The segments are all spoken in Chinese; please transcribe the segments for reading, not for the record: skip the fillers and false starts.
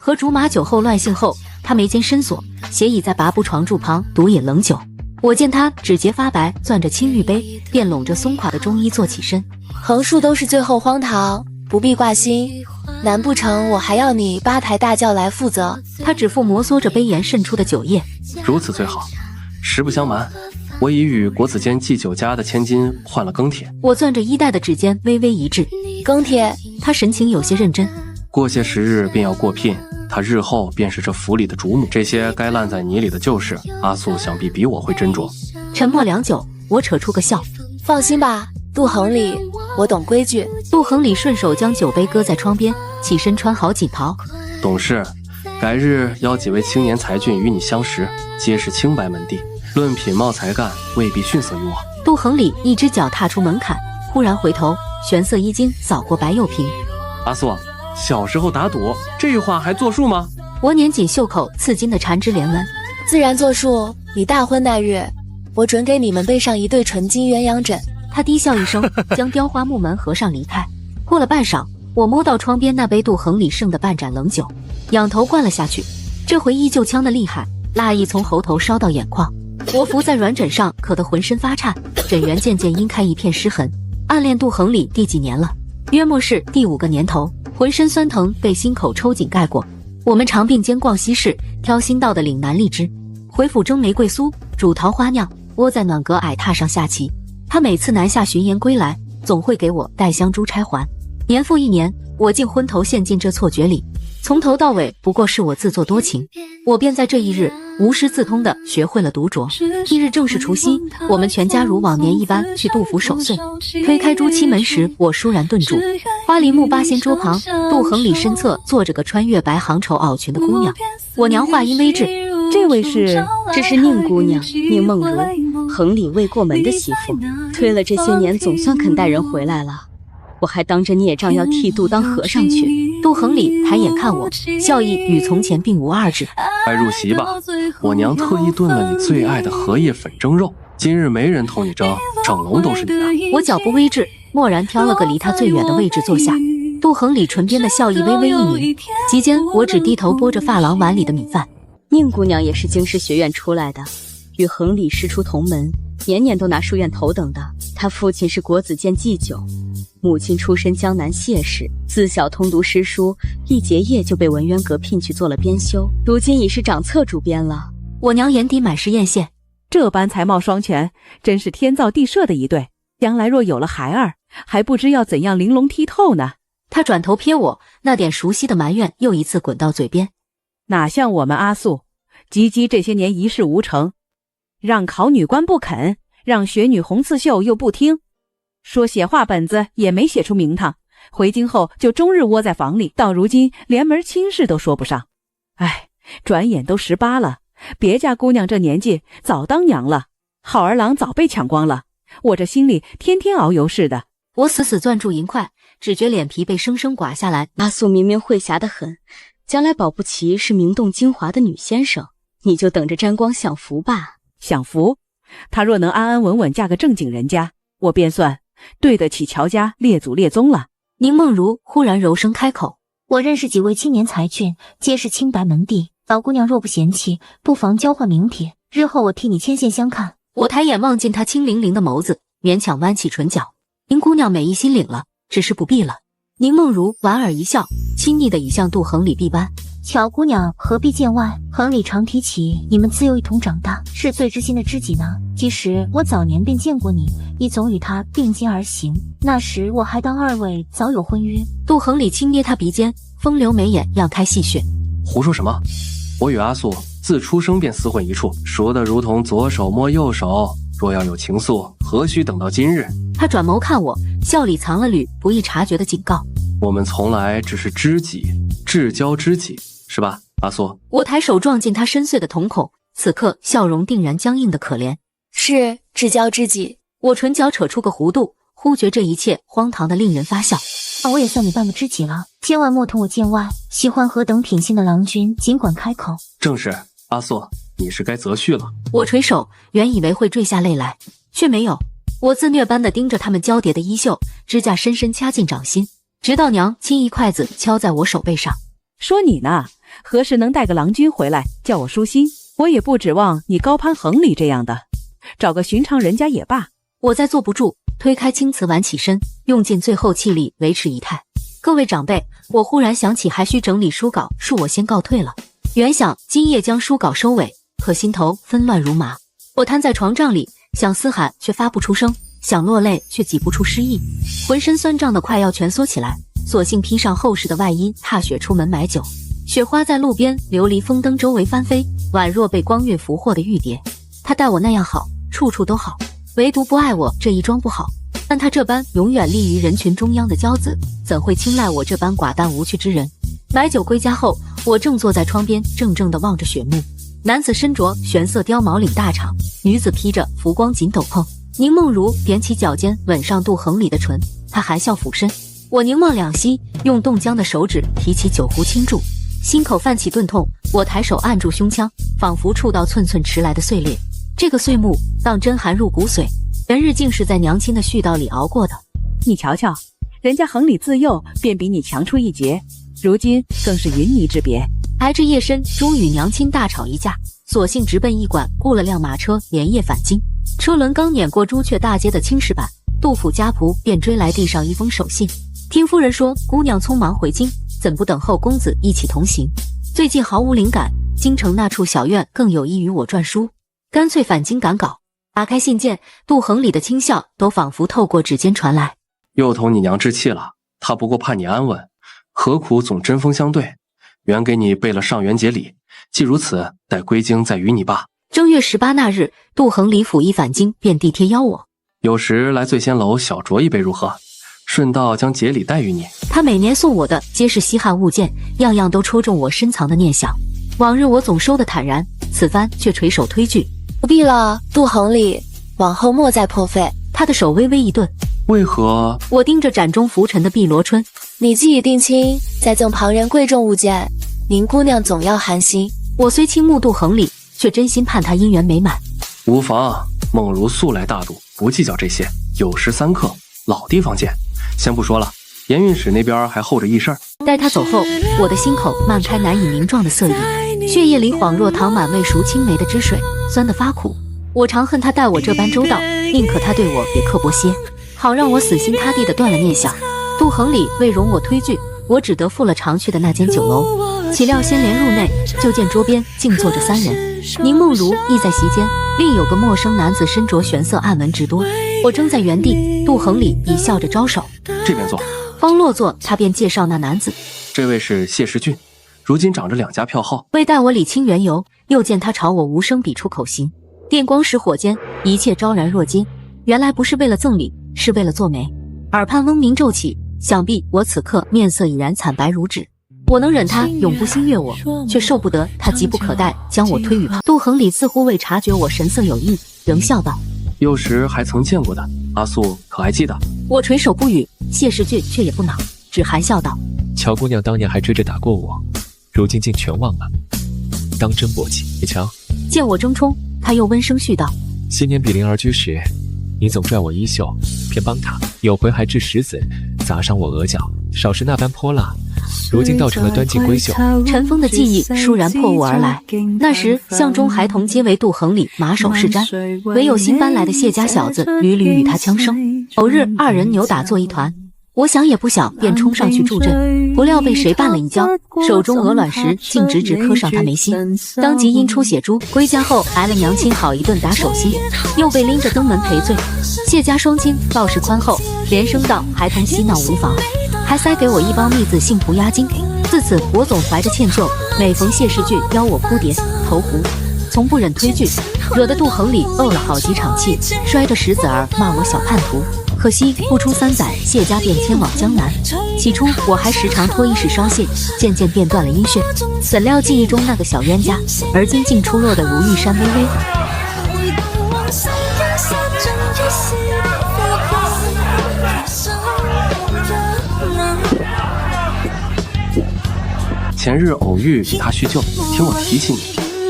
和竹马酒后乱性后，他眉间深锁，斜倚在拔步床柱旁独饮冷酒。我见他指节发白，攥着青玉杯，便拢着松垮的中衣坐起身。横竖都是最后荒唐，不必挂心。难不成我还要你八抬大轿来负责？他指腹摩挲着杯沿渗出的酒液。如此最好。实不相瞒，我已与国子监祭酒家的千金换了庚帖。我攥着衣带的指尖微微一滞。庚帖？他神情有些认真。过些时日便要过聘，他日后便是这府里的主母。这些该烂在泥里的旧事，阿素想必比我会斟酌。沉默良久，我扯出个笑。放心吧，杜恒礼，我懂规矩。杜恒礼顺手将酒杯搁在窗边，起身穿好锦袍。董事，改日邀几位青年才俊与你相识，皆是清白门第，论品貌才干，未必逊色于我。杜恒礼一只脚踏出门槛，忽然回头，玄色衣襟扫过白釉瓶。阿素，小时候打赌，这话还作数吗？我捻紧袖口刺金的缠枝连纹。自然作数。你大婚那日，我准给你们备上一对纯金鸳鸯枕。他低笑一声，将雕花木门合上离开。过了半晌，我摸到窗边那杯杜恒礼剩的半盏冷酒，仰头灌了下去。这回依旧呛得厉害，辣意从喉头烧到眼眶。我伏在软枕上，渴得浑身发颤，枕缘渐渐阴开一片湿痕。暗恋杜恒礼第几年了？约莫是第5个年头。浑身酸疼被心口抽紧盖过。我们常并肩逛西市，挑新到的岭南荔枝，回府蒸玫瑰酥，煮桃花酿，窝在暖阁矮榻上下棋。他每次南下巡盐归来，总会给我带香珠钗环。年复一年，我竟昏头陷进这错觉里，从头到尾不过是我自作多情。我便在这一日无师自通地学会了独酌。一日正是除夕，我们全家如往年一般去杜府守岁。推开朱漆门时，我倏然顿住。花梨木八仙桌旁，杜恒礼身侧坐着个穿越白杭绸袄裙的姑娘。我娘话音微滞，这位这是宁姑娘，宁梦如，恒礼未过门的媳妇。推了这些年，总算肯带人回来了。我还当着孽障要替杜当和尚去。杜恒礼抬眼看我，笑意与从前并无二致。快入席吧，我娘特意炖了你最爱的荷叶粉蒸肉，今日没人同你争，整笼都是你的。我脚步微滞，蓦然挑了个离他最远的位置坐下。杜恒礼唇边的笑意微微一抿，席间我只低头拨着发廊碗里的米饭。宁姑娘也是京师学院出来的，与恒礼师出同门，年年都拿书院头等的。她父亲是国子监祭酒，母亲出身江南谢氏，自小通读诗书，一结业就被文渊阁聘去做了编修，如今已是掌册主编了。我娘眼底满是艳羡，这般才貌双全，真是天造地设的一对。将来若有了孩儿，还不知要怎样玲珑剔透呢。她转头瞥我，那点熟悉的埋怨又一次滚到嘴边。哪像我们阿素，吉吉这些年一事无成，让考女官不肯，让学女红刺绣又不听，说写画本子也没写出名堂，回京后就终日窝在房里，到如今连门亲事都说不上。哎，转眼都18了，别家姑娘这年纪早当娘了，好儿郎早被抢光了，我这心里天天遨游似的。我死死攥住银块，只觉脸皮被生生刮下来。阿素明明慧侠得很，将来保不齐是名动京华的女先生，你就等着沾光享福吧。享福？她若能安安稳稳嫁个正经人家，我便算对得起乔家列祖列宗了。宁梦如忽然柔声开口：我认识几位青年才俊，皆是清白门第，老姑娘若不嫌弃，不妨交换名帖，日后我替你牵线相看。我抬眼望进她清凌凌的眸子，勉强弯起唇角。宁姑娘美意心领了，只是不必了。宁梦如莞尔一笑，亲昵地倚向杜恒礼臂弯。乔姑娘何必见外？恒礼常提起你们自幼一同长大，是最知心的知己呢。其实我早年便见过你，亦总与他并肩而行，那时我还当二位早有婚约。杜恒礼轻捏他鼻尖，风流眉眼漾开戏谑。胡说什么？我与阿素自出生便厮混一处，熟得如同左手摸右手，若要有情愫，何须等到今日？他转眸看我，笑里藏了缕不易察觉的警告。我们从来只是知己，至交知己，是吧，阿素？我抬手撞进他深邃的瞳孔，此刻笑容定然僵硬的可怜。是至交知己。我唇角扯出个弧度，忽觉这一切荒唐的令人发笑。我也算你半个知己了，千万莫同我见外。喜欢何等品性的郎君，尽管开口。正是，阿素，你是该择婿了。我垂手，原以为会坠下泪来，却没有。我自虐般地盯着他们交叠的衣袖，指甲深深掐进掌心，直到娘轻一筷子敲在我手背上。说你呢，何时能带个郎君回来叫我舒心？我也不指望你高攀横里这样的，找个寻常人家也罢。我再坐不住，推开青瓷碗起身，用尽最后气力维持仪态。各位长辈，我忽然想起还需整理书稿，恕我先告退了。原想今夜将书稿收尾，可心头纷乱如麻。我瘫在床帐里，想嘶喊却发不出声，想落泪却挤不出诗意，浑身酸胀的快要蜷缩起来，索性披上厚实的外衣，踏雪出门买酒。雪花在路边琉璃风灯周围翻飞，宛若被光晕俘获的玉蝶。他待我那样好，处处都好，唯独不爱我这一桩不好。但他这般永远立于人群中央的骄子，怎会青睐我这般寡淡无趣之人？买酒归家后，我正坐在窗边，怔怔地望着雪幕。男子身着玄色貂毛领大氅，女子披着浮光锦斗篷。宁梦如踮起脚尖吻上杜恒里的唇，他含笑俯身。我凝望两膝，用冻僵的手指提起酒壶倾注，心口泛起钝痛。我抬手按住胸腔，仿佛触到寸寸迟来的碎裂。这个碎木当真寒入骨髓，元日竟是在娘亲的絮叨里熬过的。你瞧瞧，人家恒里自幼便比你强出一截，如今更是云泥之别。挨着夜深，终与娘亲大吵一架，索性直奔驿馆，雇了辆马车，连夜返京。车轮刚碾过朱雀大街的青石板，杜府家仆便追来递上一封手信。听夫人说，姑娘匆忙回京，怎不等候公子一起同行？最近毫无灵感，京城那处小院更有益于我撰书，干脆返京赶稿。打开信件，杜恒里的轻笑都仿佛透过指尖传来。又同你娘置气了，她不过盼你安稳，何苦总针锋相对？原给你备了上元节礼，既如此，待归京再与你罢。正月18那日，杜恒里府一返京，便递帖邀我。有时来醉仙楼小酌一杯如何？顺道将节礼带与你。他每年送我的皆是稀罕物件，样样都戳中我深藏的念想。往日我总收得坦然，此番却垂手推拒。不必了，杜恒里，往后莫再破费。他的手微微一顿。为何？我盯着盏中浮沉的碧螺春。你既已定亲，再赠旁人贵重物件，您姑娘总要寒心。我虽倾慕杜恒里，却真心盼他姻缘美满。无妨，梦如素来大度，不计较这些。酉时3刻，老地方见。先不说了，盐运使那边还候着一事儿。待他走后，我的心口漫开难以名状的色意，血液里恍若淌满未熟青梅的汁水，酸得发苦。我常恨他待我这般周到，宁可他对我也刻薄些，好让我死心塌地地断了念想。杜恒里为容我推拒，我只得赴了常去的那间酒楼。岂料先连入内，就见桌边竟坐着3人，宁梦如亦在席间，另有个陌生男子身着玄色暗纹直多。我怔在原地，杜恒里已笑着招手，这边坐。方落座，他便介绍那男子，这位是谢世俊，如今长着2家票号。未待我理清缘由，又见他朝我无声比出口型，电光石火间，一切昭然若揭。原来不是为了赠礼，是为了做媒。耳畔嗡鸣骤起，想必我此刻面色已然惨白如纸。我能忍他永不心悦我，却受不得他急不可待将我推与旁。杜恒里似乎未察觉我神色有异，仍笑道：幼时还曾见过的，阿素可还记得？我垂手不语，谢世俊却也不恼，只含笑道：乔姑娘当年还追着打过我，如今竟全忘了，当真薄气。你瞧，见我争冲，他又温声絮道：些年比邻而居时，你总拽我衣袖，偏帮他，有回还掷石子砸伤我额角，少时那般泼辣，如今倒成了端进闺秀。尘封的记忆倏然破雾而来。那时巷中孩童皆为杜恒里马首是瞻，唯有新搬来的谢家小子屡屡与他枪声。偶日2人扭打作一团，我想也不想，便冲上去助阵，不料被谁绊了一跤，手中鹅卵石竟直直磕上他眉心，当即因出血珠。归家后挨了娘亲好一顿打手心，又被拎着登门赔罪。谢家双亲报事宽厚，连声道孩童嬉闹无妨，还塞给我一包蜜字杏脯压惊。自此我总怀着歉疚，每逢谢世俊邀我扑蝶投壶，从不忍推拒，惹得杜恒里怄了好几场气，摔着石子儿骂我小叛徒。可惜不出3载，谢家便迁往江南。起初我还时常脱衣时稍泄，渐渐便断了音讯。怎料记忆中那个小冤家，而今竟出落得如玉山微微。前日偶遇与他叙旧，听我提起你，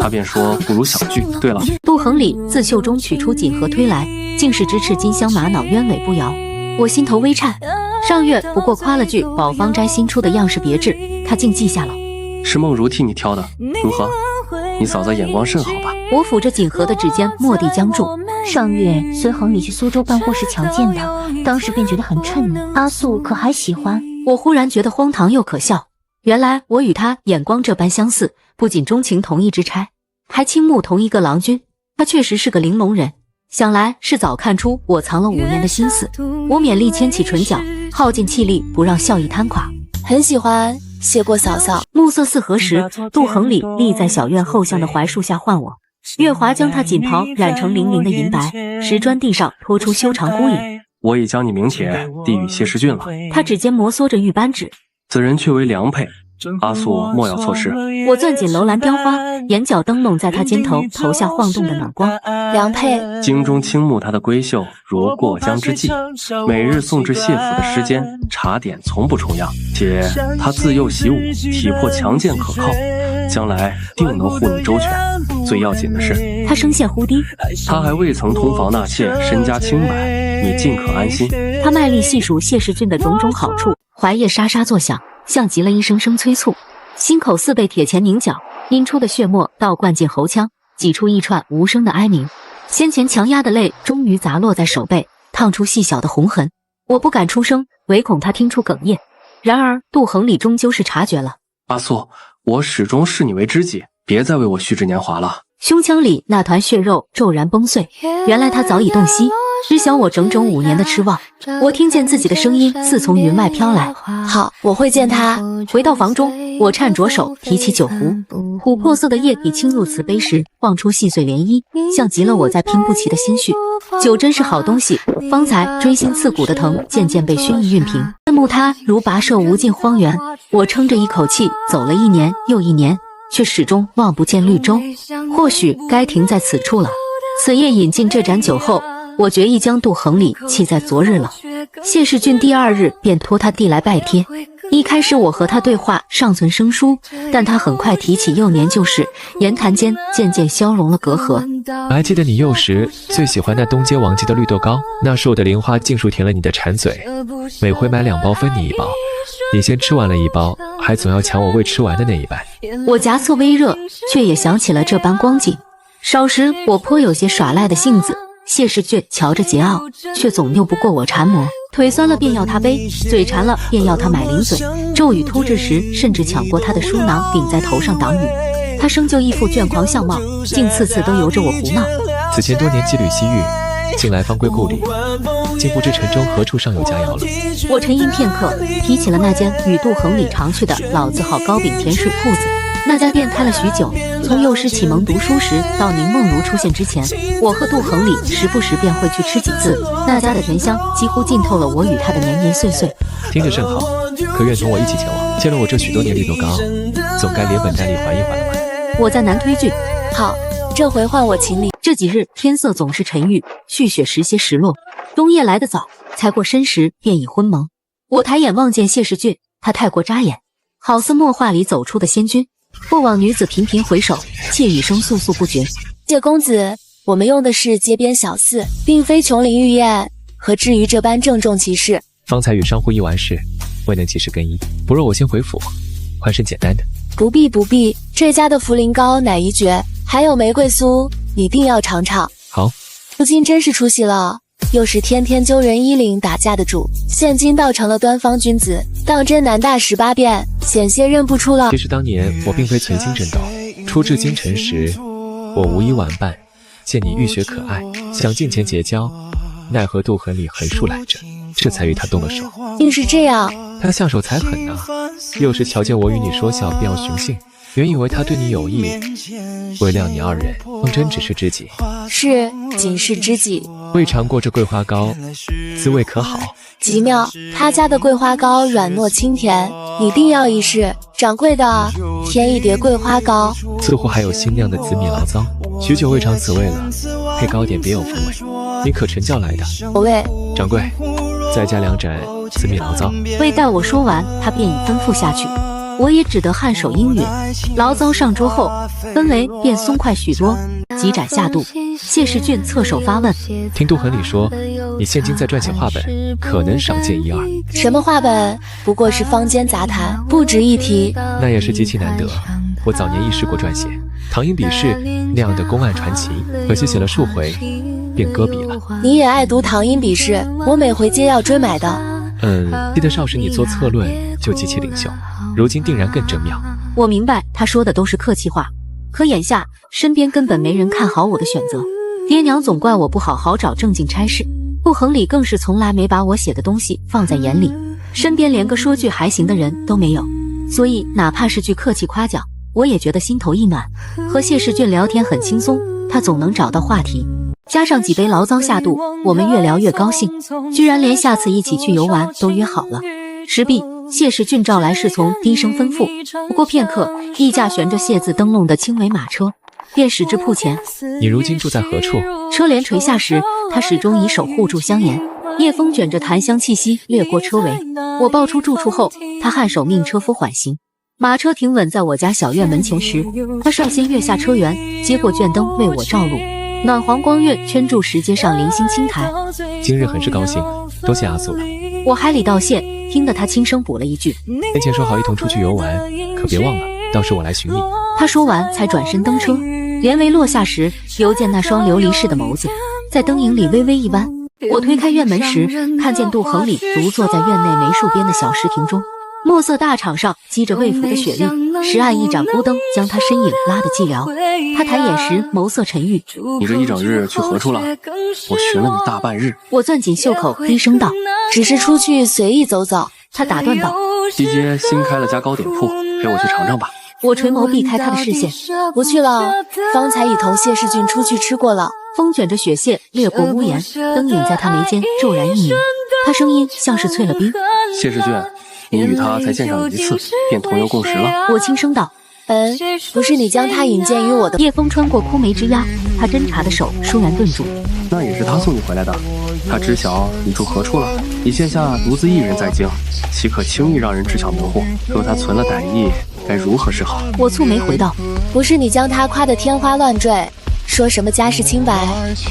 他便说不如小聚。对了，杜恒里自袖中取出锦盒推来，竟是支持金镶玛瑙鸢尾不摇。我心头微颤，上月不过夸了句宝芳斋新出的样式别致，他竟记下了。是梦如替你挑的，如何？你嫂子眼光甚好吧？我抚着锦盒的指尖，蓦地僵住。上月随恒礼去苏州办货时瞧见的，当时便觉得很衬你。阿素可还喜欢？我忽然觉得荒唐又可笑。原来我与他眼光这般相似，不仅钟情同一支差，还倾慕同一个郎君。他确实是个玲珑人，想来是早看出我藏了5年的心思。我勉力牵起唇角，耗尽气力不让笑意瘫垮。很喜欢，谢过嫂嫂。暮色四合时，杜恒礼立在小院后巷的槐树下唤我。月华将他锦袍染成粼粼的银白，石砖地上拖出修长孤影。我已将你名帖递与谢世俊了。他指尖摩挲着玉扳指，此人却为良配，阿素莫要错失。我攥紧楼兰雕花，眼角灯笼在他肩头投下晃动的暖光。良配，京中倾慕他的闺秀如过江之鲫，每日送至谢府的诗间，茶点从不重样。且他自幼习武，体魄强健可靠，将来定能护你周全。最要紧的是，他声线忽低，他还未曾通房纳妾，身家清白，你尽可安心。他卖力细数谢世俊的种种好处，怀叶沙沙作响，像极了一声声催促。心口似被铁钳拧绞，阴出的血沫倒灌进喉腔，挤出一串无声的哀鸣。先前强压的泪终于砸落在手背，烫出细小的红痕。我不敢出声，唯恐他听出哽咽。然而杜恒礼终究是察觉了。阿素，我始终视你为知己，别再为我虚掷年华了。胸腔里那团血肉骤然崩碎，原来他早已洞悉，知晓我整整5年的痴望。我听见自己的声音似从云外飘来。好，我会见他。回到房中，我颤着手提起酒壶，琥珀色的液体倾入瓷杯时，晃出细碎涟漪，像极了我在拼不齐的心绪。酒真是好东西，方才锥心刺骨的疼渐渐被薰衣熨平。爱慕他如跋涉无尽荒原，我撑着一口气走了1年又1年，却始终望不见绿洲。或许该停在此处了。此夜饮尽这盏酒后，我决意将杜恒礼弃在昨日了。谢世俊第2日便托他递来拜帖。一开始我和他对话尚存生疏，但他很快提起幼年旧事，言谈间渐渐消融了隔阂。我还记得你幼时最喜欢那东街王记的绿豆糕，那时我的零花尽数填了你的馋嘴，每回买2包分你1包，你先吃完了1包，还总要抢我未吃完的那一半。我颊侧微热，却也想起了这般光景。少时我颇有些耍赖的性子，谢世俊瞧着桀骜，却总拗不过我缠磨。腿酸了便要他背，嘴馋了便要他买零嘴。骤雨突至时，甚至抢过他的书囊顶在头上挡雨。他生就一副倦狂相貌，竟次次都由着我胡闹。此前多年羁旅西域，近来方归故里，竟不知城中何处尚有佳肴了。我沉吟片刻，提起了那间与杜恒礼常去的老字号糕饼甜水铺子。那家店开了许久，从幼师启蒙读书时到宁梦如出现之前，我和杜恒礼时不时便会去吃几次。那家的甜香几乎浸透了我与他的年年岁岁。听着甚好，可愿同我一起前往？欠了我这许多年绿豆糕，总该连本带利还一还了吧？我在南推郡。好，这回换我请你。这几日天色总是沉郁，续雪时些时落，冬夜来得早，才过申时便已昏蒙。我抬眼望见谢世俊，他太过扎眼，好似墨画里走出的仙君。过往女子频频回首，窃语声簌簌不绝。谢公子，我们用的是街边小肆，并非琼林玉燕，何至于这般郑重其事？方才与商户议完事，未能及时更衣，不若我先回府，换身简单的。不必不必，这家的茯苓糕乃一绝，还有玫瑰酥，你定要尝尝。好，如今真是出息了，又是天天揪人衣领打架的主，现今倒成了端方君子，当真男大18变，险些认不出了。其实当年我并非存心争斗，初至京城时，我无一玩伴，见你玉雪可爱，想近前结交，奈何杜恒礼横竖拦着，这才与他动了手。竟是这样，他下手才狠啊！幼时瞧见我与你说笑，便要寻衅，原以为他对你有意，未料你2人当真只是知己。是，仅是知己。未尝过这桂花糕，滋味可好？极妙，他家的桂花糕软糯清甜，你定要一试。掌柜的，添一碟桂花糕。似乎还有新酿的紫米醪糟，许久未尝此味了，配糕点别有风味。你可晨叫来的？我喂。掌柜，再加2盏紫米醪糟。未待我说完，他便已吩咐下去。我也只得颔首应允。醪糟上桌后，氛围便松快许多。几盏下肚，谢世俊侧手发问：听杜恒礼说，你现今在撰写话本，可能少见一二。什么话本？不过是坊间杂谈，不值一提。那也是极其难得。我早年亦试过撰写唐寅笔试那样的公案传奇，可惜写了数回便搁笔了。你也爱读唐寅笔试，我每回皆要追买的。记得少时你做策论就极其领袖，如今定然更正妙。我明白他说的都是客气话，可眼下身边根本没人看好我的选择。爹娘总怪我不好好找正经差事，杜恒礼更是从来没把我写的东西放在眼里，身边连个说句还行的人都没有，所以哪怕是句客气夸奖，我也觉得心头一暖。和谢世俊聊天很轻松，他总能找到话题，加上几杯醪糟下肚，我们越聊越高兴，居然连下次一起去游玩都约好了。时毕，谢世俊召来侍从低声吩咐，不过片刻，一架悬着谢字灯笼的青梅马车便驶至铺前。你如今住在何处？车帘垂下时，他始终以手护住香沿，夜风卷着檀香气息掠过车围。我报出住处后，他颔首命车夫缓行。马车停稳在我家小院门前时，他率先跃下车辕，接过卷灯为我照路。暖黄光晕圈住石阶上零星青苔。今日很是高兴，多谢阿素了。我海里道谢，听得他轻声补了一句：先前说好一同出去游玩，可别忘了，到时我来寻你。他说完才转身登车，帘帷落下时，犹见那双琉璃似的眸子在灯影里微微一弯。我推开院门时，看见杜恒礼独坐在院内梅树边的小石亭中，墨色大氅上积着未拂的雪粒，石岸一盏孤灯将他身影拉得寂寥。他抬眼时眸色沉郁。你这一整日去何处了？我寻了你大半日。我攥紧袖口低声道：只是出去随意走走。他打断道：西街新开了家糕点铺，陪我去尝尝吧。我垂眸避开他的视线，不去了，方才已同谢世俊出去吃过了。风卷着雪屑掠过屋檐，灯影在他眉间骤然一凝，他声音像是淬了冰。谢世俊，你与他才见上一次，便同游共食了。我轻声道：不是你将他引荐于我的。夜风穿过枯梅枝桠，他侦查的手倏然顿住。那也是他送你回来的，他知晓你住何处了。你现下独自一人在京，岂可轻易让人知晓门户？若他存了歹意，该如何是好？我蹙眉回道：不是你将他夸得天花乱坠，说什么家世清白、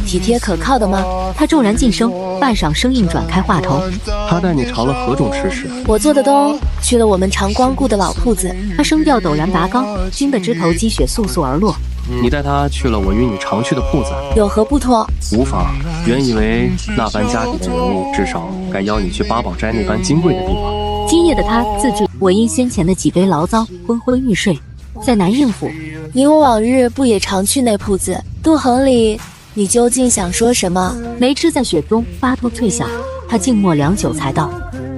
体贴可靠的吗？他骤然噤声，半晌生硬转开话头。他带你尝了何种吃食？我做的东，去了我们常光顾的老铺子。他声调陡然拔高，惊得枝头积雪簌簌而落。你带他去了我与你常去的铺子，有何不妥？无妨。原以为那般家底的人物，至少该邀你去八宝斋那般金贵的地方。今夜的他自知我因先前的几杯醪糟昏昏欲睡，再难应付。你我往日不也常去那铺子？杜恒礼，你究竟想说什么？梅枝在雪中发出脆响，他静默良久才道：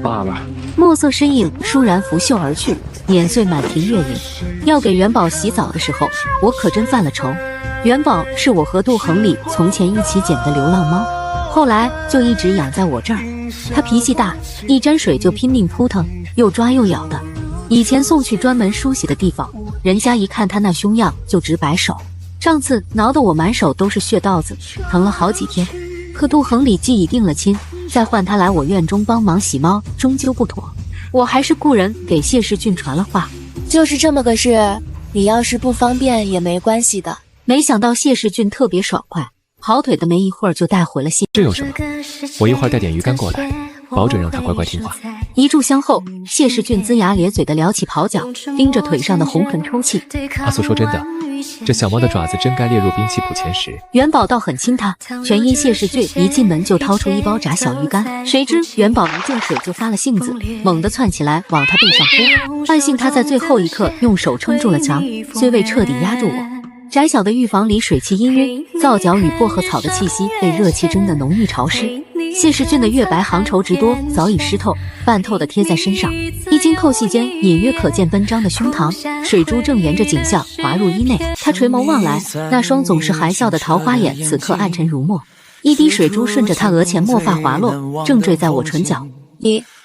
罢了。墨色身影倏然拂袖而去，碾碎满庭月影。要给元宝洗澡的时候，我可真犯了愁。元宝是我和杜恒礼从前一起捡的流浪猫，后来就一直养在我这儿。它脾气大，一沾水就拼命扑腾，又抓又咬的。以前送去专门梳洗的地方，人家一看它那凶样就直摆手。上次挠得我满手都是血道子，疼了好几天。可杜恒礼既已定了亲，再换他来我院中帮忙洗猫，终究不妥。我还是雇人给谢世俊传了话，就是这么个事，你要是不方便也没关系的。没想到谢世俊特别爽快，跑腿的没一会儿就带回了信。这有什么？我一会儿带点鱼干过来，保准让他乖乖听话。一炷香后，谢世俊龇牙咧嘴的撩起袍角，盯着腿上的红痕抽泣。阿素说真的，这小猫的爪子真该列入兵器谱前十。元宝倒很亲他，全因谢世俊一进门就掏出一包炸小鱼干，谁知元宝一见水就发了性子，猛地窜起来往他背上扑。万幸他在最后一刻用手撑住了墙，虽未彻底压住我。窄小的浴房里水汽氤氲，皂角与薄荷草的气息被热气蒸得浓郁潮湿。谢世俊的月白行绸直多早已湿透，半透的贴在身上，一经扣隙间隐约可见奔张的胸膛，水珠正沿着颈项滑入衣内。他垂眸望来，那双总是含笑的桃花眼此刻暗沉如墨，一滴水珠顺着他额前墨发滑落，正坠在我唇角。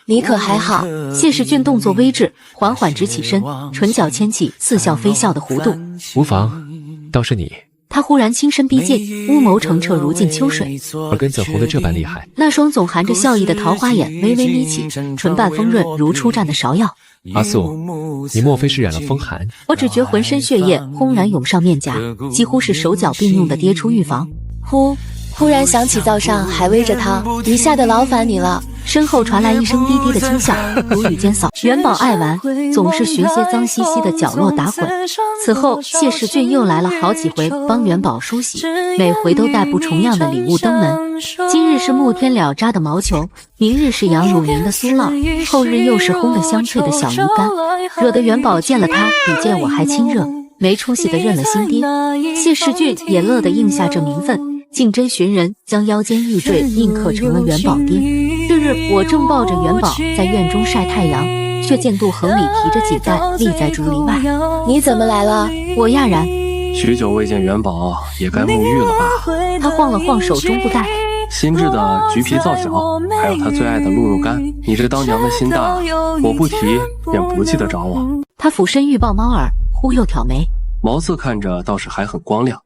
你可还好？谢世俊动作微滞，缓缓直起身，唇角牵起似笑非笑的弧度。无妨，倒是你。他忽然轻身逼近，乌眸澄澈如镜秋水，耳根怎红得这般厉害？那双总含着笑意的桃花眼微微眯起，唇瓣丰润如初绽的芍药。阿素，你莫非是染了风寒？我只觉浑身血液轰然涌上面颊，几乎是手脚并用的跌出浴房。忽然想起灶上还煨着汤，一下的劳烦你了。身后传来一声低低的轻笑，如雨间扫。元宝爱玩，总是寻些脏兮兮的角落打滚。此后，谢世俊又来了好几回帮元宝梳洗，每回都带不重样的礼物登门。今日是木天了渣的毛球，明日是杨汝宁的酥酪，后日又是烘得香脆的小鱼干，惹得元宝见了他比见我还亲热，没出息的认了新爹。谢世俊也乐得应下这名分，竟真寻人将腰间玉坠印刻成了元宝爹。这日我正抱着元宝在院中晒太阳，却见杜恒礼提着锦袋立在竹篱外。你怎么来了？我讶然，许久未见元宝，也该沐浴了吧？他晃了晃手中布袋，新制的橘皮皂角，还有他最爱的露露干。你这当娘的心大，我不提便不记得找我。他俯身欲抱猫耳，忽又挑眉，毛色看着倒是还很光亮。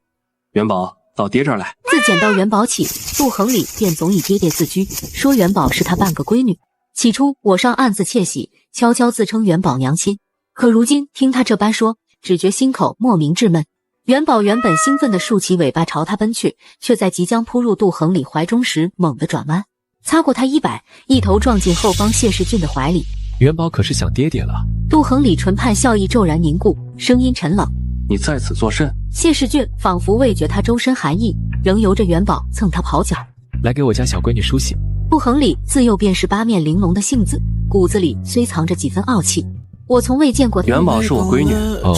元宝，到爹这儿来。自捡到元宝起，杜恒礼便总以爹爹自居，说元宝是他半个闺女。起初我尚暗自窃喜，悄悄自称元宝娘亲，可如今听他这般说，只觉心口莫名稚闷。元宝原本兴奋地竖起尾巴朝他奔去，却在即将扑入杜恒礼怀中时猛地转弯，擦过他衣摆，一头撞进后方谢世俊的怀里。元宝可是想爹爹了。杜恒礼唇畔笑意骤然凝固，声音沉冷，你在此作甚？谢世俊仿佛未觉他周身寒意，仍由着元宝蹭他跑脚。来给我家小闺女梳洗。杜恒礼自幼便是八面玲珑的性子，骨子里虽藏着几分傲气。我从未见过元宝是我闺女。哦，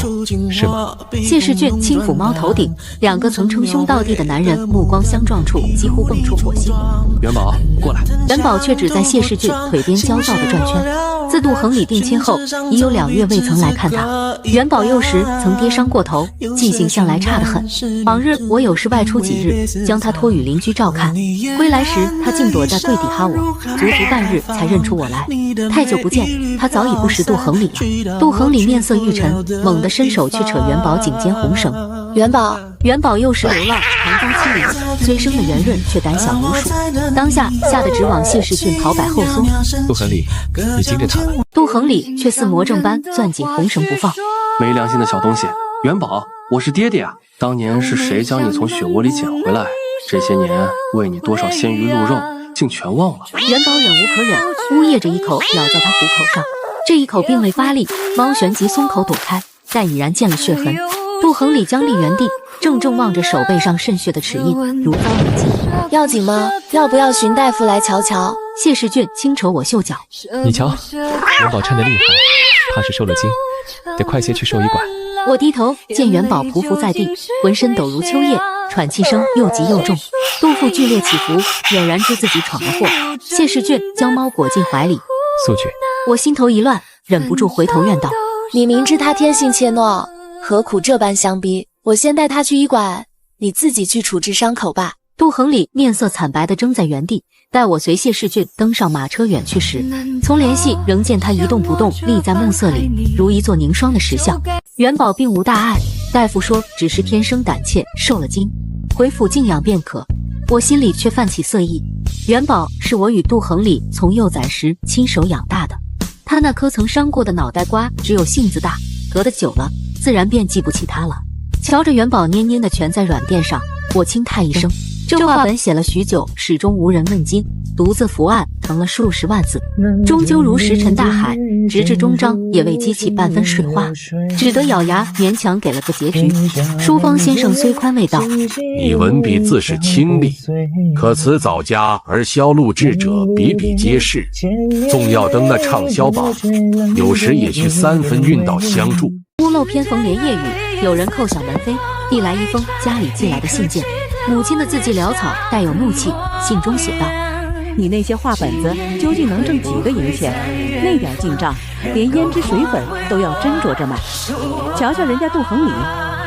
是吗？谢世俊轻抚猫头顶，两个曾称兄道弟的男人目光相撞处几乎蹦出火星。元宝，过来。元宝却只在谢世俊腿边焦躁地转圈。自杜恒礼定亲后，已有2月未曾来看他。元宝幼时曾跌伤过头，记性向来差得很。往日我有时外出几日，将他托与邻居照看，归来时他竟躲在柜底哈我，足足半日才认出我来。太久不见，他早已不识杜恒礼了。杜恒礼面色欲沉，猛地伸手去扯元宝颈间红绳。元宝幼时流浪，长发欺凌，虽生的圆润，却胆小如鼠。当下吓得直往谢世俊跑摆后缩。杜恒礼，你惊着他了。杜恒礼却似魔怔般攥紧红绳不放。没良心的小东西，元宝，我是爹爹啊！当年是谁将你从雪窝里捡回来？这些年喂你多少鲜鱼鹿肉，竟全忘了。元宝忍无可忍，呜咽着一口咬在他虎口上。这一口并未发力，猫旋即松口躲开，但已然见了血痕。杜恒礼僵立原地，怔怔望着手背上渗血的齿印，如遭雷击。要紧吗？要不要寻大夫来瞧瞧？谢世俊轻扯我袖角，你瞧，元宝颤得厉害，怕是受了惊，得快些去兽医馆。我低头见元宝匍匐在地，浑身抖如秋叶，喘气声又急又重，肚腹剧烈起伏，俨然知自己闯了祸。谢世俊将猫裹进怀里，速去。我心头一乱，忍不住回头怨道：你明知他天性怯懦，何苦这般相逼？我先带他去医馆，你自己去处置伤口吧。杜恒礼面色惨白地怔在原地，待我随谢世俊登上马车远去时，从联系仍见他一动不动立在暮色里，如一座凝霜的石像。元宝并无大碍，大夫说只是天生胆怯，受了惊，回府静养便可。我心里却泛起色意。元宝是我与杜恒礼从幼崽时亲手养大的，他那颗曾伤过的脑袋瓜，只有性子大，隔得久了，自然便记不起他了。瞧着元宝蔫蔫地蜷在软垫上，我轻叹一声。这话本写了许久，始终无人问津，独自伏案誊了数十万字，终究如石沉大海，直至终章也未激起半分水花，只得咬牙勉强给了个结局。书方先生虽宽慰道：你文笔自是清丽，可词藻佳而销路志者比比皆是，纵要登那畅销榜，有时也需3分运道相助。屋漏偏逢连夜雨，有人叩响门扉，递来一封家里寄来的信件。母亲的字迹潦草，带有怒气。信中写道：你那些画本子究竟能挣几个银钱？那点进账，连胭脂水粉都要斟酌着买。瞧瞧人家杜恒礼，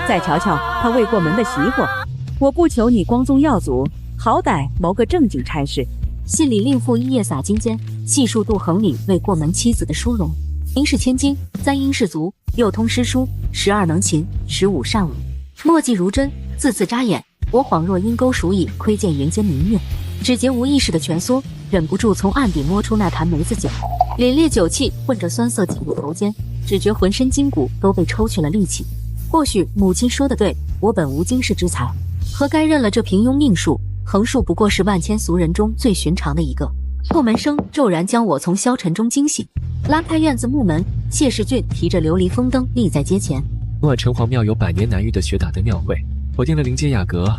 再瞧瞧他未过门的媳妇。我不求你光宗耀祖，好歹谋个正经差事。信里另附一页洒金笺，细述杜恒礼未过门妻子的殊荣：1是千金，3英士族，6通诗书，12能琴，15善舞，墨迹如针，字字扎眼。我恍若阴沟鼠蚁，窥见云间明月，只觉无意识的蜷缩，忍不住从案底摸出那坛梅子酒，凛冽酒气混着酸涩进入头间，只觉浑身筋骨都被抽去了力气。或许母亲说的对，我本无经世之才，何该认了这平庸命数？横竖不过是万千俗人中最寻常的一个。破门声骤然将我从消沉中惊醒，拉开院子木门，谢世俊提着琉璃风灯立在街前。昨晚城隍庙有百年难遇的雪打灯庙会，我订了临街雅阁，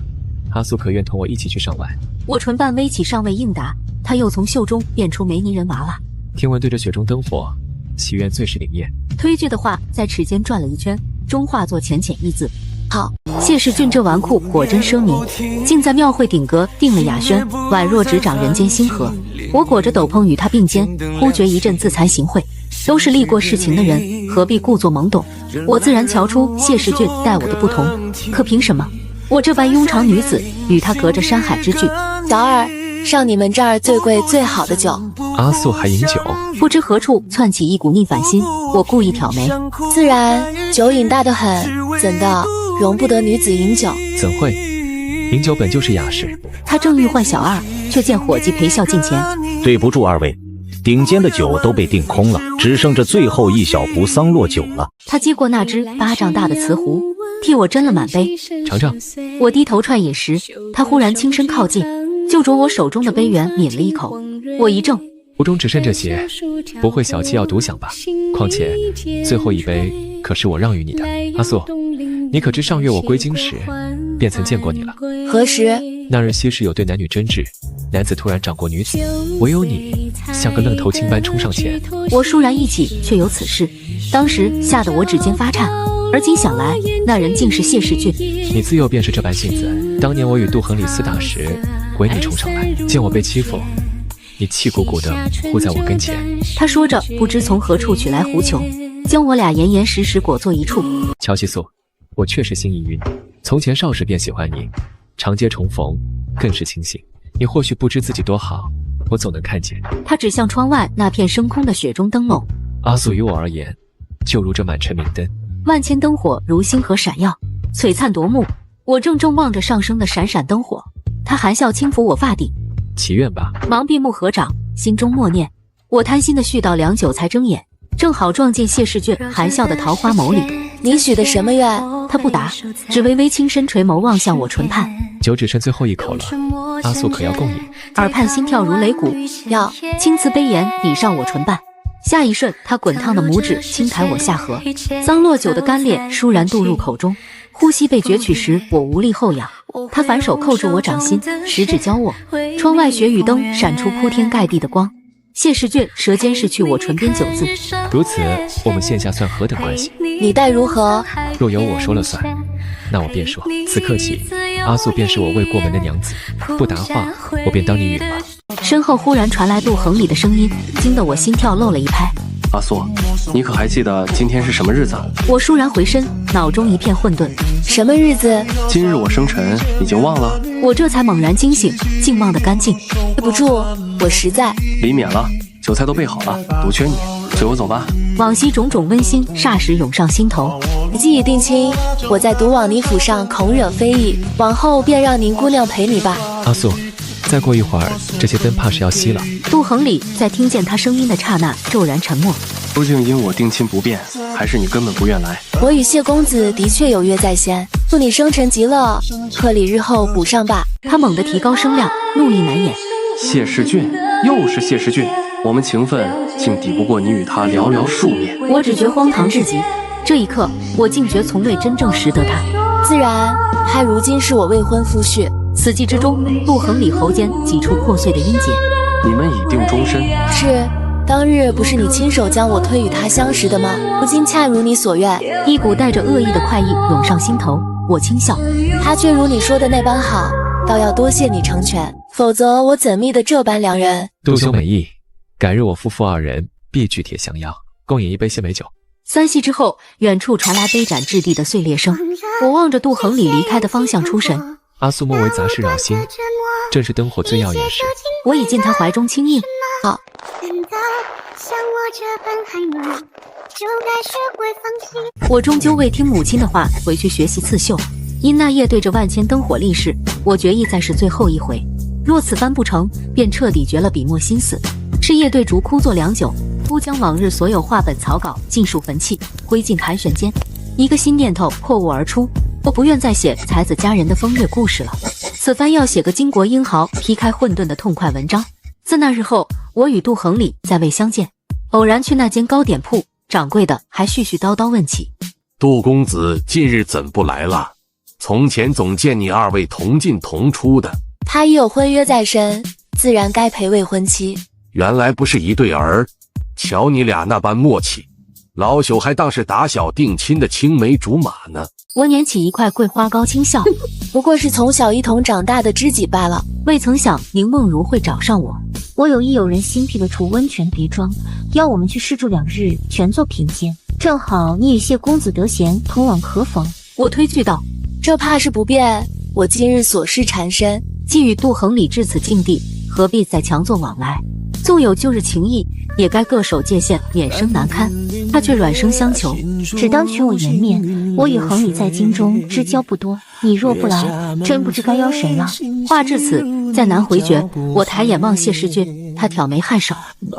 阿素可愿同我一起去赏玩？我唇瓣微起，尚未应答，他又从袖中变出梅泥人娃娃。听闻对着雪中灯火，祈愿最是灵验。推句的话在齿间转了一圈，终化作浅浅一字。好，谢世俊这纨绔果真奢靡，竟在庙会顶阁定了雅轩，宛若执掌人间星河。我裹着斗篷与他并肩，忽觉一阵自惭形秽。都是历过世情的人，何必故作懵懂？我自然瞧出谢世俊待我的不同，可凭什么我这般庸常女子与他隔着山海之距？小二，上你们这儿最贵最好的酒。阿素还饮酒？不知何处窜起一股逆反心，我故意挑眉。自然，酒瘾大得很，怎的容不得女子饮酒？怎会？饮酒本就是雅事。他正欲唤小二，却见伙计陪笑近前。对不住二位，顶尖的酒都被订空了，只剩这最后一小壶桑洛酒了。他接过那只巴掌大的瓷壶，替我斟了满杯。尝尝。我低头串饮时，他忽然轻身靠近，就着我手中的杯缘抿了一口。我一怔，壶中只剩这些，不会小气要独享吧？况且最后一杯可是我让与你的。阿素，你可知上月我归京时便曾见过你了？何时？那日西市有对男女争执，男子突然掌过女子，唯有你像个愣头青般冲上前。我倏然忆起却有此事，当时吓得我指尖发颤，而今想来，那人竟是谢世俊。你自幼便是这般性子。当年我与杜恒礼厮打时，唯你冲上来，见我被欺负，你气鼓鼓地护在我跟前。他说着，不知从何处取来狐裘，将我俩严严实实裹作一处。乔西素，我确实心意于你，从前少时便喜欢你，长街重逢更是庆幸。你或许不知自己多好，我总能看见。他指向窗外那片升空的雪中灯笼。阿素于我而言，就如这满城明灯，万千灯火如星河闪耀，璀璨夺目。我怔望着上升的闪闪灯火，他含笑轻抚我发顶。祈愿吧。忙闭目合掌，心中默念。我贪心的续到良久才睁眼，正好撞见谢世俊含笑的桃花眸里。你许的什么愿？他不答，只微微轻身垂眸望向我唇畔。酒只剩最后一口了，阿素可要共饮？耳畔心跳如擂鼓，要。青瓷杯沿抵上我唇瓣。下一瞬，他滚烫的拇指轻抬我下颌，桑洛酒的干裂倏然渡入口中。呼吸被攫取时，我无力后仰，他反手扣住我掌心，食指交握。窗外雪与灯闪出铺天盖地的光。谢世俊舌尖拭去我唇边酒字。如此，我们现下算何等关系？你待如何？若由我说了算，那我便说，此刻起，阿素便是我未过门的娘子。不答话，我便当你允了。身后忽然传来杜恒礼的声音，惊得我心跳漏了一拍。阿素，你可还记得今天是什么日子？我倏然回身，脑中一片混沌。什么日子？今日我生辰，你就忘了？我这才猛然惊醒，竟忘得干净。对不住，我实在。离免了，酒菜都备好了，独缺你，随我走吧。往昔种种温馨霎时涌上心头。既已定亲，我在独往你府上恐惹非议，往后便让您姑娘陪你吧。阿素，再过一会儿，这些灯怕是要熄了。杜恒礼在听见他声音的刹那骤然沉默。究竟因我定亲不便，还是你根本不愿来？我与谢公子的确有约在先，祝你生辰极乐，贺礼日后补上吧。他猛地提高声量，怒意难掩。谢世俊，又是谢世俊，我们情分竟抵不过你与他寥寥数面。我只觉荒唐至极，这一刻我竟觉从未真正识得他。自然，他如今是我未婚夫婿。此际之中，杜恒礼喉间挤出破碎的音节。你们已定终身？是。当日不是你亲手将我推与他相识的吗？如今恰如你所愿。一股带着恶意的快意涌上心头，我轻笑。他却如你说的那般好，倒要多谢你成全，否则我怎觅得这般良人？杜兄美意，改日我夫妇二人必举铁相邀，共饮一杯鲜美酒。3息之后，远处传来杯盏质地的碎裂声。我望着杜恒礼离开的方向出神。阿素莫为杂事扰心，正是灯火最耀眼时。我已进他怀中轻应。好。我终究未听母亲的话，回去学习刺绣。因那夜对着万千灯火立誓，我决意再是最后一回。若此番不成，便彻底绝了笔墨心思。是夜对烛枯坐良久，忽将往日所有画本草稿尽数焚弃，挥进盘旋间。一个新念头破悟而出，我不愿再写才子佳人的风月故事了。此番要写个巾帼英豪劈开混沌的痛快文章。自那日后，我与杜恒礼再未相见，偶然去那间糕点铺，掌柜的还絮絮叨叨问起：杜公子近日怎不来了？从前总见你二位同进同出的。他已有婚约在身，自然该陪未婚妻。原来不是一对儿，瞧你俩那般默契，老朽还当是打小定亲的青梅竹马呢。我捻起一块桂花糕轻笑，不过是从小一同长大的知己罢了。未曾想宁梦如会找上我。我有意有人新辟了处温泉别庄，邀我们去试住2日，全做品鉴。正好你与谢公子得闲，同往可否？我推拒道：这怕是不便，我今日所事缠身，既与杜恒礼至此境地，何必再强作往来？纵有旧日情谊，也该各守界限，免生难堪。他却软声相求，只当取我颜面。我与恒礼在京中之交不多，你若不来，真不知该邀谁了。话至此，再难回绝。我抬眼望谢世俊，他挑眉颔首，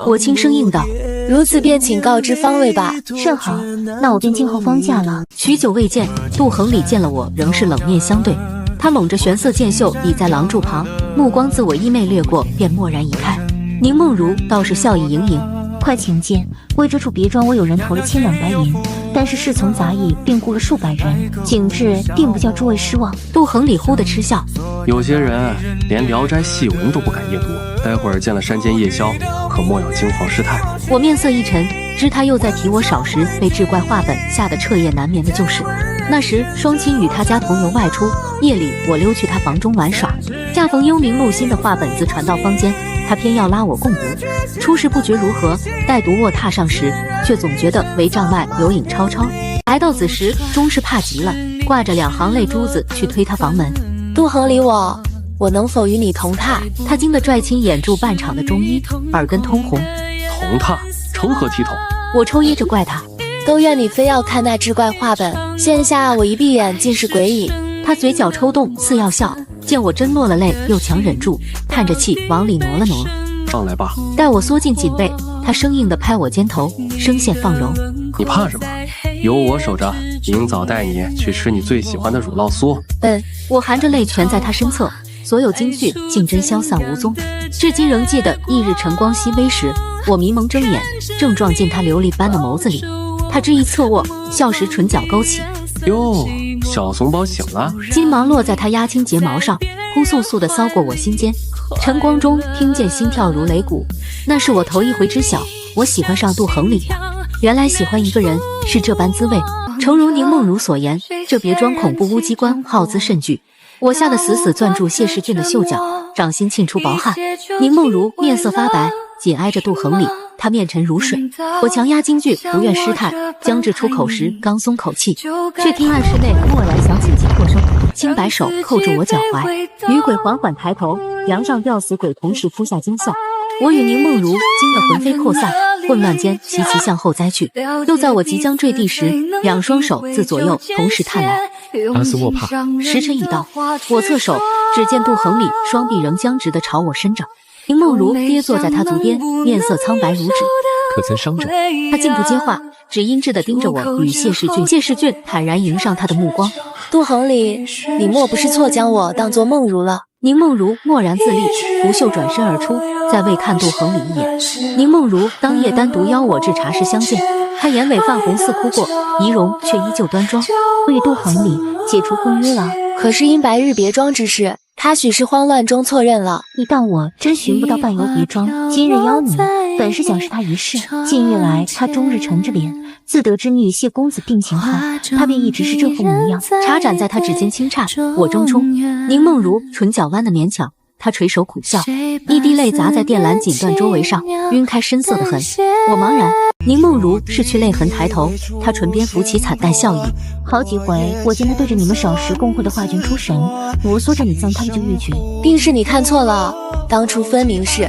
我轻声应道：如此便请告知方位吧。甚好，那我便静候方驾了。许久未见，杜恒礼见了我，仍是冷面相对。他拢着玄色剑袖倚在廊柱旁，目光自我衣袂掠过，便蓦然移开。宁梦如倒是笑意盈盈，快请见。为这处别庄，我有人投了100两白银，但是侍从杂役并雇了数百人，景致定不叫诸位失望。杜恒礼忽的嗤笑，有些人连《聊斋》戏文都不敢夜读，待会儿见了山间夜宵，可莫要惊慌失态。我面色一沉，知他又在提我少时被志怪画本吓得彻夜难眠的旧事。那时双亲与他家同游外出，夜里我溜去他房中玩耍，恰逢幽冥录心的画本子传到坊间，他偏要拉我共读。初时不觉如何，待读卧踏上时，却总觉得帷帐外有影超超。来到子时，终是怕极了，挂着2行泪珠子去推他房门。杜恒礼我能否与你同榻？他惊得拽亲掩住半场的中医，耳根通红。同榻成何体统？我抽噎着怪他，都怨你非要看那志怪画本，现下我一闭眼尽是鬼影。他嘴角抽动，似要笑，见我真落了泪，又强忍住，叹着气往里挪了挪。上来吧。待我缩进锦被，他生硬地拍我肩头，声线放柔。你怕什么？有我守着，明早带你去吃你最喜欢的乳酪酥。我含着泪蜷在他身侧，所有惊惧竟真消散无踪。至今仍记得翌日晨光熹微时，我迷蒙睁眼，正撞进他琉璃般的眸子里。他知意侧卧，笑时唇角勾起。哟，小怂宝醒了。金芒落在他压青睫毛上，扑簌簌地骚过我心间。晨光中听见心跳如擂鼓，那是我头一回知晓，我喜欢上杜恒礼了。原来喜欢一个人是这般滋味。诚如宁梦如所言，这别庄恐怖乌鸡关耗资甚巨。我吓得死死攥住谢世俊的袖角，掌心沁出薄汗。宁梦如面色发白，紧挨着杜恒礼，他面沉如水。我强压惊惧，不愿失态，将至出口时刚松口气，却听暗室内蓦然响起急迫声，轻摆手扣住我脚踝。女鬼缓缓抬头，梁上吊死鬼同时扑下惊笑。我与宁梦如惊得魂飞魄散，混乱间齐齐向后栽去。又在我即将坠地时，2双手自左右同时探来。阿苏莫怕。时辰已到，我侧手，只见杜恒礼双臂仍僵直地朝我伸着，宁梦如跌坐在他足边，面色苍白如纸。可曾伤着？他竟不接话，只阴鸷地盯着我与谢世俊。谢世俊坦然迎上他的目光。杜恒礼，你莫不是错将我当作梦如了？宁梦如默然自立，拂袖转身而出，再未看杜恒礼一眼。宁梦如当夜单独邀我至茶室相见，她眼尾泛红似哭过，仪容却依旧端庄。我与杜恒礼解除婚约了，可是因白日别庄之事，他许是慌乱中错认了。你当我真寻不到伴游别庄？今日邀你，本是想试他一试。近月来，他终日沉着脸，自得知你与谢公子定情后，他便一直是这副模样。茶盏在他指尖轻颤，我争冲。宁梦如唇角弯得勉强，他垂手苦笑，一滴泪砸在靛蓝锦缎周围上，晕开深色的痕。我茫然。宁梦如拭去泪痕，抬头，她唇边浮起惨淡笑意。好几回，我见他对着你们少时共会的画卷出神，摩挲着你葬他的就越绝。定是你看错了，当初分明是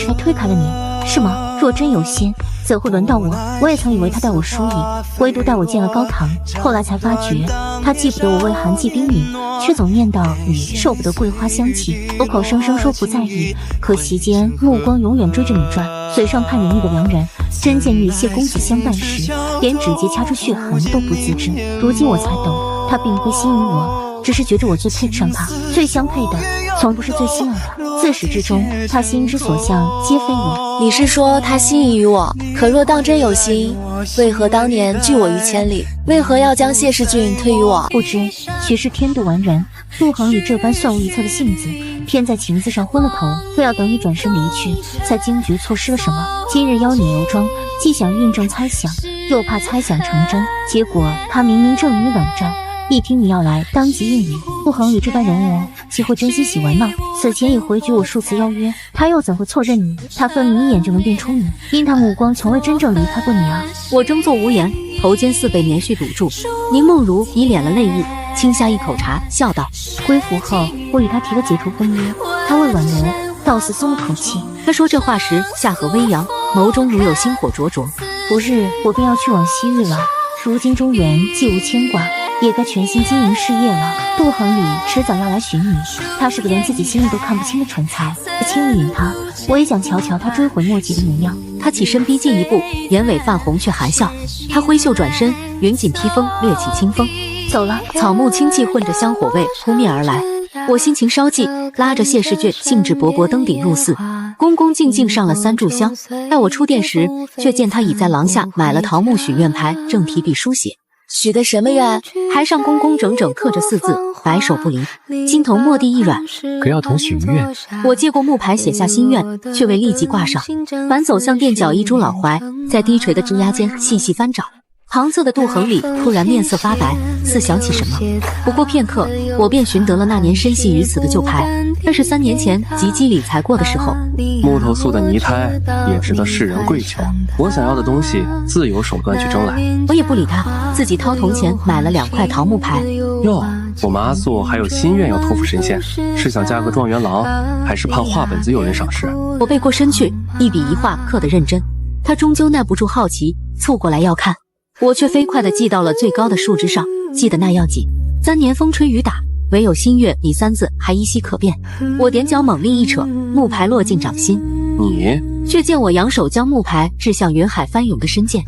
他推开了你，是吗？若真有心，怎会轮到我？我也曾以为他待我疏离，唯独待我见了高堂，后来才发觉，他记不得我为寒季冰饮，却总念叨你受不得桂花香气，口口声声说不在意，可席间目光永远追着你转，嘴上盼着你的良人，真见你与谢公子相伴时，连指节掐出血痕都不自知。如今我才懂，他并非心于我，只是觉着我最配不上他，最相配的从不是最心爱的。自始至终，他心之所向皆非我。你是说他心仪于我？可若当真有心，为何当年拒我于千里？为何要将谢世俊推于我？不知许是天妒完人，杜恒宇这般算无一策的性子，偏在情字上昏了头，非要等你转身离去，才惊觉错失了什么。今日邀你游庄，既想印证猜想，又怕猜想成真，结果他明明正与你冷战，一听你要来，当即应允。杜恒宇这般人物，岂会真心喜玩闹？此前已回绝我数次邀约，他又怎会错认你？他分明一眼就能辨出你，因他目光从未真正离开过你啊！我怔作无言，头间似被棉絮堵住。宁梦如已敛了泪意，轻下一口茶，笑道：归府后，我与他提了解除婚约，他为挽留，倒似松了口气。他说这话时，下颌微扬，眸中如有星火灼灼。不日我便要去往西域了，如今中原既无牵挂，也该全心经营事业了。杜恒礼迟早要来寻你，他是个连自己心意都看不清的蠢材，轻易引他，我也想瞧瞧他追悔莫及的模样。他起身逼近一步，眼尾泛红却含笑。他挥袖转身，云锦披风，掠起清风，走了。草木清气混着香火味扑面而来。我心情稍悸，拉着谢世俊兴致勃勃登顶入寺，恭恭敬敬上了3炷香。待我出殿时，却见他已在廊下买了桃木许愿牌，正提笔书写。许的什么愿？牌上工工整整刻着4字，白首不离。心头蓦地一软，可要同许愿。我接过木牌，写下心愿，却未立即挂上，反走向垫脚一株老槐，在低垂的枝桠间细细翻找。旁侧的杜恒礼突然面色发白，似想起什么。不过片刻，我便寻得了那年深陷于此的旧牌，这是3年前吉基理财过的时候。木头塑的泥胎也值得世人跪求，我想要的东西自有手段去争来。我也不理他，自己掏铜钱买了2块桃木牌。哟，我们阿素还有心愿要托付神仙，是想嫁个状元郎，还是盼画本子有人赏识？我背过身去，一笔一画刻得认真。他终究耐不住好奇，凑过来要看。我却飞快地记到了最高的树枝上，记得那要紧：3年风吹雨打，唯有心月你3字还依稀可辨。我踮脚猛力一扯，木牌落进掌心。你却见我扬手将木牌掷向云海翻涌的深涧。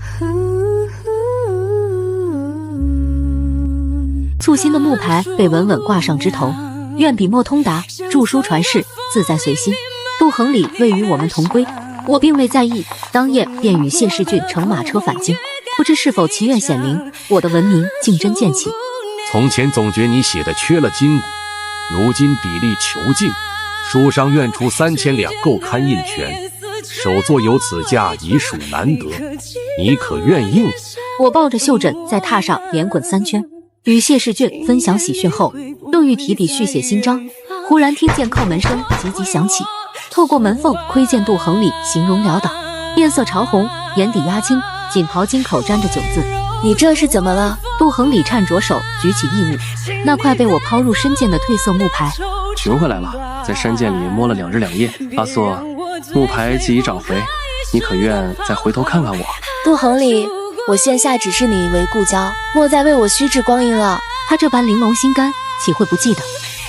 簇新的木牌被稳稳挂上枝头，愿笔墨通达，著书传世，自在随心。杜恒礼未与我们同归，我并未在意，当夜便与谢世俊乘马车返京。不知是否其愿显灵，我的文名竟真见起。从前总觉你写的缺了筋骨，如今砥砺求进，书上愿出3000两购刊印权，手作有此价已属难得，你可愿应？我抱着袖枕在榻上连滚3圈，与谢世俊分享喜讯后，正欲提笔续写新章，忽然听见叩门声急急响起。透过门缝窥见杜恒礼形容潦倒，面色潮红，眼底压青，锦袍襟口沾着9字。你这是怎么了？杜恒礼颤着手举起异物，那块被我抛入深涧的褪色木牌。寻回来了，在山涧里摸了2日2夜。阿素，木牌既已找回，你可愿再回头看看我？杜恒礼，我现下只是你为故交，莫再为我虚掷光阴了。他这般玲珑心肝，岂会不记得？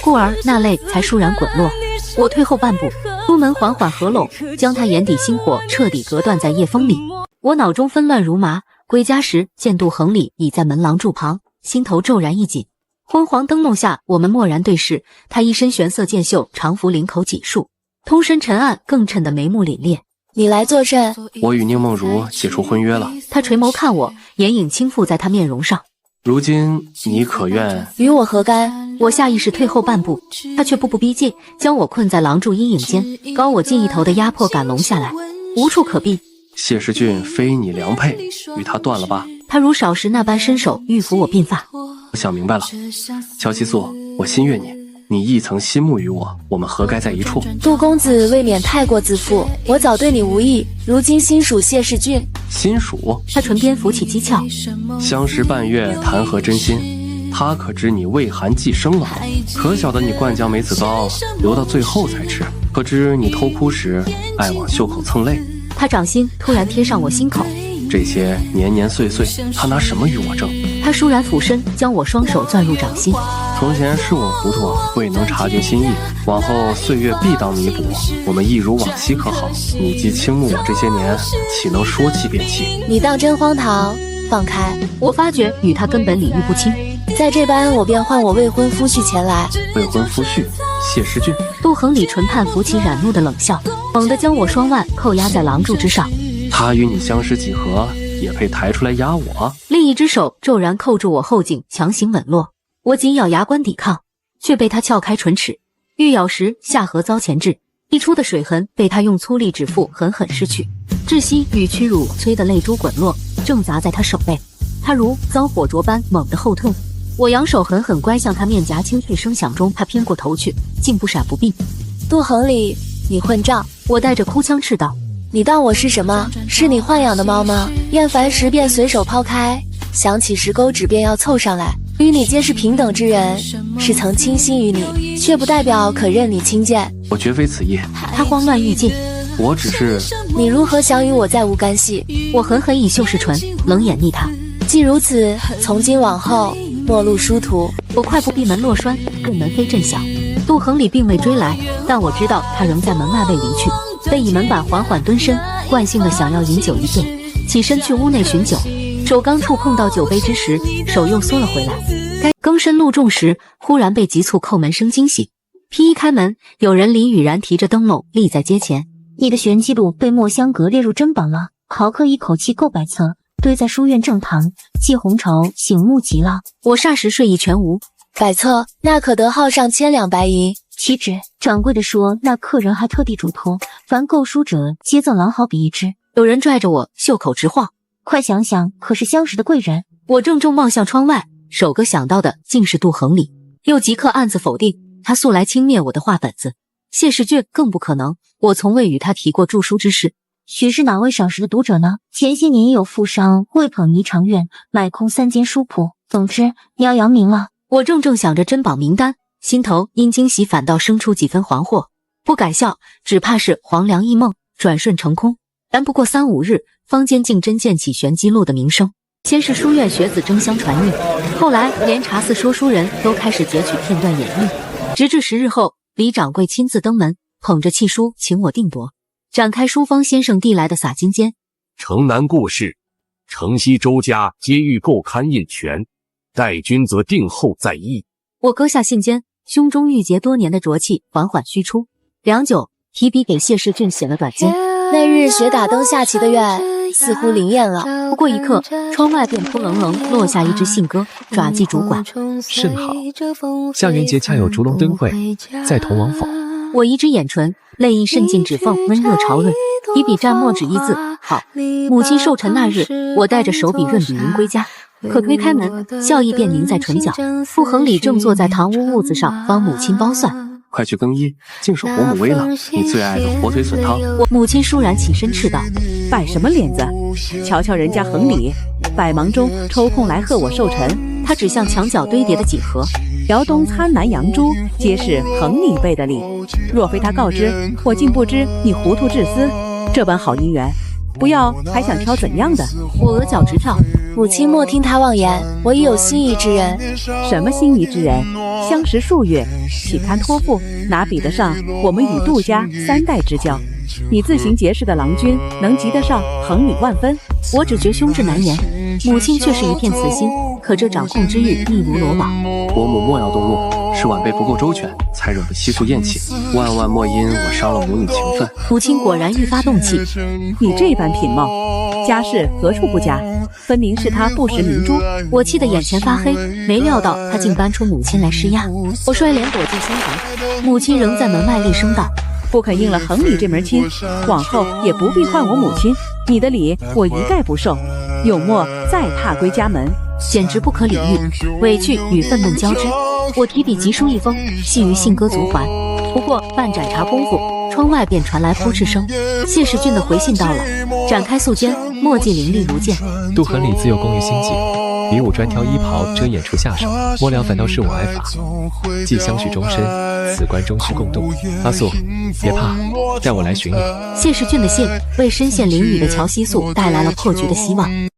故而那泪才倏然滚落。我退后半步，出门缓缓合拢，将他眼底星火彻底隔断在夜风里。我脑中纷乱如麻，归家时见杜恒礼已在门廊柱旁，心头骤然一紧。昏黄灯笼下，我们蓦然对视，他一身玄色剑袖，长服领口锦束，通身沉暗，更衬得眉目凛冽。你来作甚？我与宁梦如解除婚约了。他垂眸看我，眼影轻附在他面容上。如今你可愿与我何干？我下意识退后半步，他却步步逼近，将我困在廊柱阴影间，高我近一头的压迫感笼下来，无处可避。谢世俊非你良配，与他断了吧。他如少时那般伸手欲抚我鬓发。我想明白了，乔西素，我心悦你，你亦曾心目于我，我们何该在一处？杜公子未免太过自负，我早对你无意，如今心属谢世俊。心属？他唇边浮起讥诮。相识半月，谈何真心？他可知你畏寒既生了？可晓得你灌浆梅子糕留到最后才吃？可知你偷哭时爱往袖口蹭泪？他掌心突然贴上我心口，这些年年岁岁，他拿什么与我争？他倏然俯身，将我双手攥入掌心。从前是我糊涂，未能察觉心意，往后岁月必当弥补。我们一如往昔，可好？你既倾慕我这些年，岂能说弃便弃？你当真荒唐！放开！我发觉与他根本理喻不清，在这般，我便唤我未婚夫婿前来。未婚夫婿谢世俊。杜恒礼唇畔浮起染怒的冷笑，猛地将我双腕扣压在廊柱之上。他与你相识几何，也配抬出来压我？另一只手骤然扣住我后颈，强行吻落。我紧咬牙关抵抗，却被他撬开唇齿，欲咬时下颌遭钳制，溢出的水痕被他用粗力指腹狠狠拭去，窒息与屈辱催得泪珠滚落，正砸在他手背。他如遭火灼般猛地后退，我扬手狠狠乖向他面颊，清脆声响中，他偏过头去，竟不闪不避。杜恒礼，你混账！我带着哭腔斥道：你当我是什么？是你豢养的猫吗？厌烦时便随手抛开，想起时勾指便要凑上来。与你皆是平等之人，是曾倾心于你，却不代表可任你轻贱。我绝非此意。他慌乱欲尽，我只是……你如何想与我再无干系？我狠狠以袖试唇，冷眼睨他。既如此，从今往后莫路殊途。我快步闭门落栓，更门飞震响。杜恒礼并未追来，但我知道他仍在门外未离去。背倚门板缓缓蹲身，惯性的想要饮酒一遍，起身去屋内寻酒。手刚触碰到酒杯之时，手又缩了回来。该更深露重时，忽然被急促叩门声惊醒。披衣开门，有人李雨然提着灯笼立在街前。你的玄机录被墨香阁列入珍宝了，豪客一口气购百册，堆在书院正堂，季红绸醒目极了。我霎时睡意全无。百册那可得耗上千两白银。岂止，掌柜的说那客人还特地嘱托，凡购书者皆赠狼毫笔一支。有人拽着我，袖口直晃。快想想，可是相识的贵人？我怔怔望向窗外，首个想到的竟是杜恒礼，又即刻暗自否定，他素来轻蔑我的画本子。谢世俊更不可能，我从未与他提过著书之事。许是哪位赏识的读者呢？前些年也有富商为捧怡长院，买空3间书铺。总之，你要扬名了。我怔想着珍宝名单，心头因惊喜反倒生出几分惶惑。不敢笑，只怕是黄粱一梦，转瞬成空。但不过3、5日，坊间竟真见起玄机录的名声。先是书院学子争相传阅，后来连茶肆说书人都开始截取片段演绎，直至10日后，李掌柜亲自登门，捧着契书请我定夺，展开书方先生递来的洒金笺。城南故事，城西周家皆欲购刊印权，待君则定后再议。我割下信笺，胸中郁结多年的浊气缓缓虚出，良久，提笔给谢世俊写了短笺。那日雪打灯下棋的院，似乎灵验了。不过一刻，窗外便扑棱棱落下一只信鸽，爪迹主管。甚好，下元节恰有烛龙灯会，在同往否？我一只眼唇，泪意渗进指缝，温热潮润，提笔蘸墨纸一字，好。母亲寿辰那日，我带着手笔润笔吟归家。可推开门，笑意便凝在唇角。杜恒礼正坐在堂屋屋子上帮母亲剥蒜。快去更衣，净手伯母煨了你最爱的火腿笋汤。我母亲倏然起身斥道：摆什么脸子？瞧瞧人家恒礼，百忙中抽空来贺我寿辰。他指向墙角堆叠的几何，辽东参南扬州，皆是恒礼备的礼。若非他告知，我竟不知你糊涂至私。这般好姻缘，不要还想挑怎样的？我额角直跳。母亲莫听他妄言，我已有心仪之人。什么心仪之人？相识数月，岂堪托付？哪比得上我们与杜家3代之交？你自行结识的郎君，能及得上恒礼万分？我只觉胸质难言，母亲却是一片慈心。可这掌控之欲密如罗网，伯母莫要动怒，是晚辈不够周全，才惹得悉数厌弃。万万莫因我伤了母女情分。母亲果然愈发动气。你这般品貌，家世何处不佳？分明是他不识明珠。我气得眼前发黑，没料到他竟搬出母亲来施压。我摔脸躲进厢房，母亲仍在门外厉声道：不肯应了恒礼这门亲，往后也不必唤我母亲。你的礼我一概不受，有莫再踏归家门。简直不可理喻，委屈与愤懑交织。我提笔疾书一封，系于信鸽足环。不过半盏茶功夫，窗外便传来扑哧声。谢世俊的回信到了，展开素笺，墨迹凌厉如剑。杜恒礼自有功于心计，比武专挑衣袍遮掩出下手，末了反倒是我挨罚。既相许终身，此关终须共度。阿素，别怕，待我来寻你。谢世俊的信为深陷囹圄的乔希素带来了破局的希望。